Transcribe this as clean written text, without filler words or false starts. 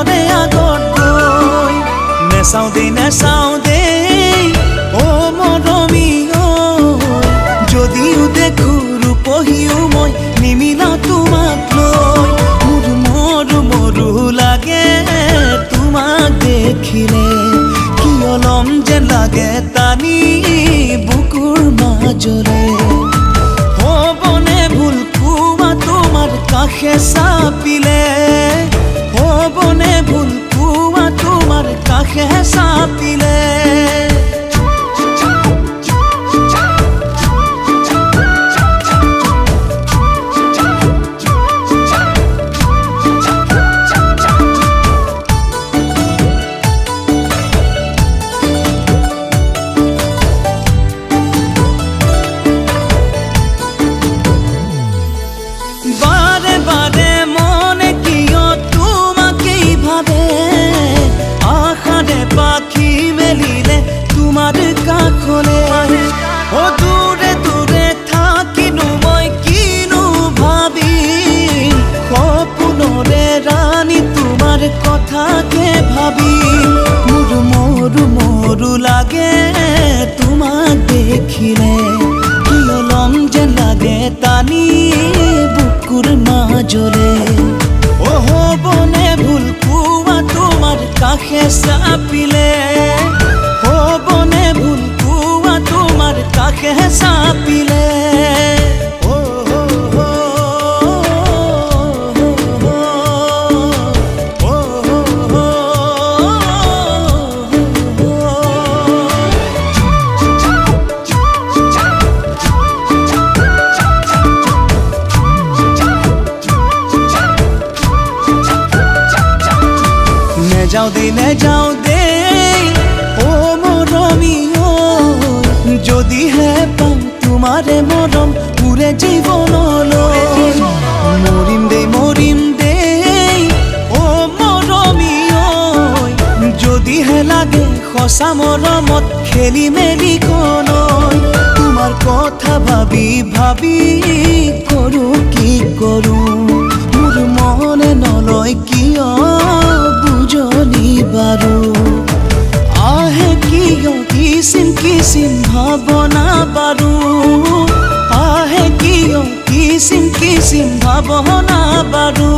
নৰে আগত গৈ নেচাওঁ দেই অ মৰমী ঐ যদিও দেখো ৰূপহীও মই নিমিলাও তোমাক লৈ মৰো লাগে তোমাক দেখিলে কিয় লম যেন লাগে টানি বুকুৰ মাজৰে হ'বনে ভুল কোৱা তোমাৰ কাষে চাপিলে হ'বনে ভুল কোৱা তোমাৰ কাষে চাপিলে তোমার কাখলে ও দূরে দূরে থাকিনো মই কিনো ভাবি সপোনরে রানী তোমার কথাকে ভাবি মোরু লাগে তোমাক দেখিলে কিয় লম যেন লাগে টানি বুকুৰ মাজৰে ও হ'বনে ভুল কোৱা তোমাৰ কাষে চাপিলে হ'বনে ভুল কোৱা তোমাৰ কাষে চাপিলে নেযাওঁ দেই ও মৰমী ঐ যদিহে পাম তোমাৰে মৰম পুৰে জীৱনলৈ মৰিম দেই ও মৰমী ঐ যদিহে লাগে সঁচা মৰমত খেলি মেলি কলৈ তোমাৰ কথা ভাবি কৰোঁ কি কৰোঁ মোৰ মনে নলয় কিয় বুঝলি বারো আহে কিয় কিসিম ভাবনা বারো আহে কিয় কিসিম ভাবনা বারো